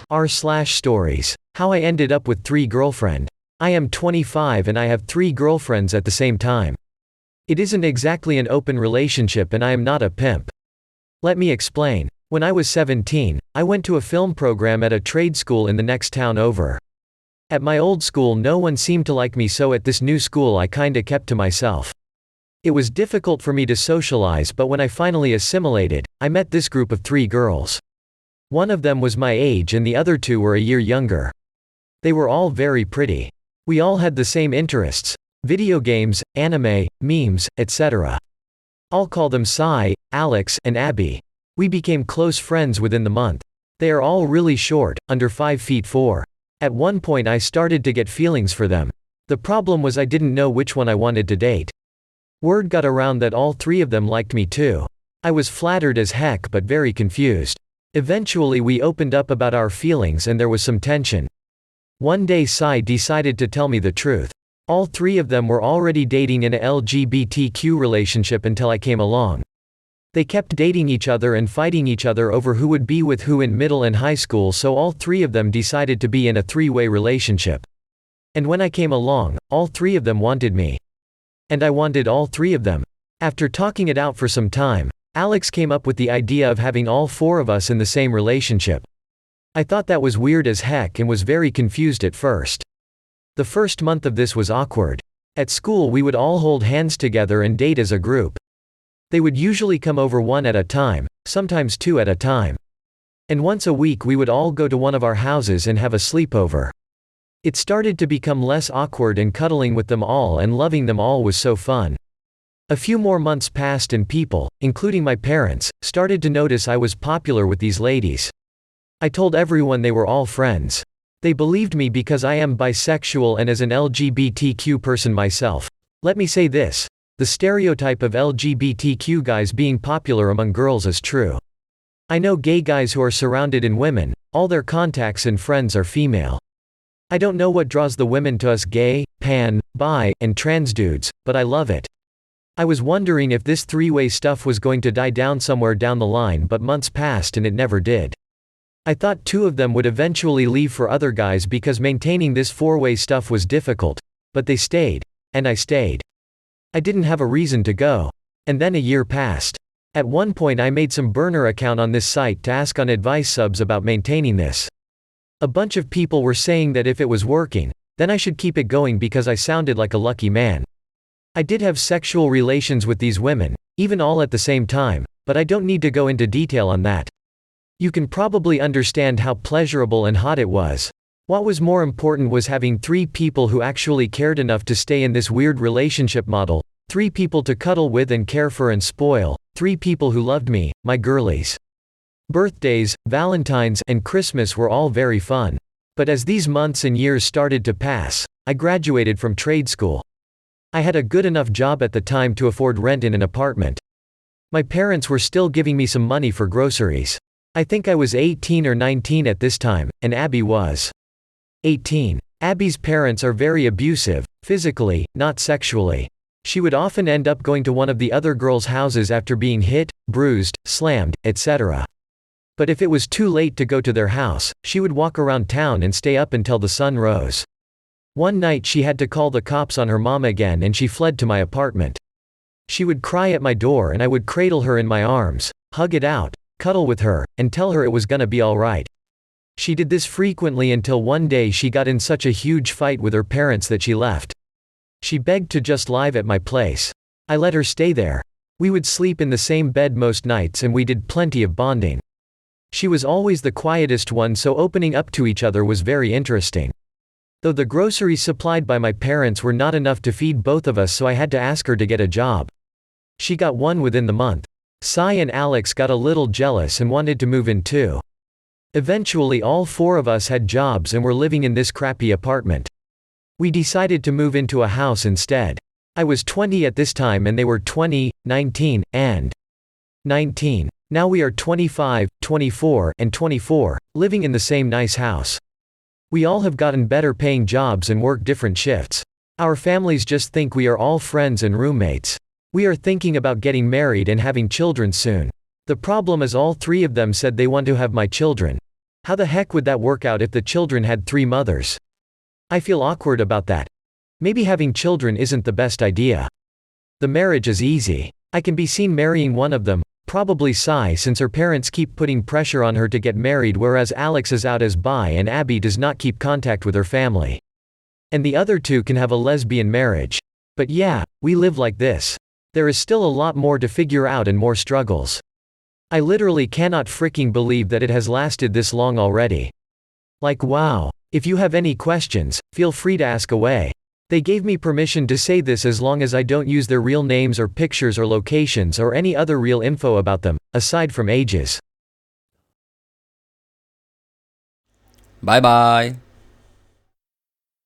r/stories. How I ended up with 3 girlfriend. I am 25 and I have 3 girlfriends at the same time. It isn't exactly an open relationship and I am not a pimp. Let me explain. When I was 17, I went to a film program at a trade school in the next town over. At my old school no one seemed to like me, so at this new school I kinda kept to myself. It was difficult for me to socialize, but when I finally assimilated, I met this group of 3 girls. One of them was my age and the other 2 were a year younger. They were all very pretty. We all had the same interests: video games, anime, memes, etc. I'll call them Sai, Alex, and Abby. We became close friends within the month. They are all really short, under 5 feet 4. At one point I started to get feelings for them. The problem was I didn't know which one I wanted to date. Word got around that all 3 of them liked me too. I was flattered as heck but very confused. Eventually we opened up about our feelings and there was some tension. One day Sai decided to tell me the truth. All 3 of them were already dating in a LGBTQ relationship until I came along. They kept dating each other and fighting each other over who would be with who in middle and high school, so all 3 of them decided to be in a 3-way relationship. And when I came along, all 3 of them wanted me. And I wanted all 3 of them. After talking it out for some time, Alex came up with the idea of having all 4 of us in the same relationship. I thought that was weird as heck and was very confused at first. The first month of this was awkward. At school we would all hold hands together and date as a group. They would usually come over 1 at a time, sometimes 2 at a time. And once a week we would all go to one of our houses and have a sleepover. It started to become less awkward and cuddling with them all and loving them all was so fun. A few more months passed and people, including my parents, started to notice I was popular with these ladies. I told everyone they were all friends. They believed me because I am bisexual and as an LGBTQ person myself. Let me say this. The stereotype of LGBTQ guys being popular among girls is true. I know gay guys who are surrounded in women, all their contacts and friends are female. I don't know what draws the women to us gay, pan, bi, and trans dudes, but I love it. I was wondering if this 3-way stuff was going to die down somewhere down the line, but months passed and it never did. I thought 2 of them would eventually leave for other guys because maintaining this 4-way stuff was difficult, but they stayed. And I stayed. I didn't have a reason to go. And then a year passed. At one point I made some burner account on this site to ask on advice subs about maintaining this. A bunch of people were saying that if it was working, then I should keep it going because I sounded like a lucky man. I did have sexual relations with these women, even all at the same time, but I don't need to go into detail on that. You can probably understand how pleasurable and hot it was. What was more important was having 3 people who actually cared enough to stay in this weird relationship model, 3 people to cuddle with and care for and spoil, 3 people who loved me, my girlies. Birthdays, Valentine's, and Christmas were all very fun. But as these months and years started to pass, I graduated from trade school. I had a good enough job at the time to afford rent in an apartment. My parents were still giving me some money for groceries. I think I was 18 or 19 at this time, and Abby was 18. Abby's parents are very abusive, physically, not sexually. She would often end up going to one of the other girls' houses after being hit, bruised, slammed, etc. But if it was too late to go to their house, she would walk around town and stay up until the sun rose. One night she had to call the cops on her mom again and she fled to my apartment. She would cry at my door and I would cradle her in my arms, hug it out, cuddle with her, and tell her it was gonna be alright. She did this frequently until one day she got in such a huge fight with her parents that she left. She begged to just live at my place. I let her stay there. We would sleep in the same bed most nights and we did plenty of bonding. She was always the quietest one, so opening up to each other was very interesting. Though the groceries supplied by my parents were not enough to feed both of us, so I had to ask her to get a job. She got one within the month. Sai and Alex got a little jealous and wanted to move in too. Eventually all 4 of us had jobs and were living in this crappy apartment. We decided to move into a house instead. I was 20 at this time and they were 20, 19, and 19. Now we are 25, 24, and 24, living in the same nice house. We all have gotten better paying jobs and work different shifts. Our families just think we are all friends and roommates. We are thinking about getting married and having children soon. The problem is all 3 of them said they want to have my children. How the heck would that work out if the children had 3 mothers? I feel awkward about that. Maybe having children isn't the best idea. The marriage is easy. I can be seen marrying one of them, probably Sai, since her parents keep putting pressure on her to get married, whereas Alex is out as bi and Abby does not keep contact with her family. And the other 2 can have a lesbian marriage. But yeah, we live like this. There is still a lot more to figure out and more struggles. I literally cannot freaking believe that it has lasted this long already. Like wow. If you have any questions, feel free to ask away. They gave me permission to say this as long as I don't use their real names or pictures or locations or any other real info about them, aside from ages. Bye bye.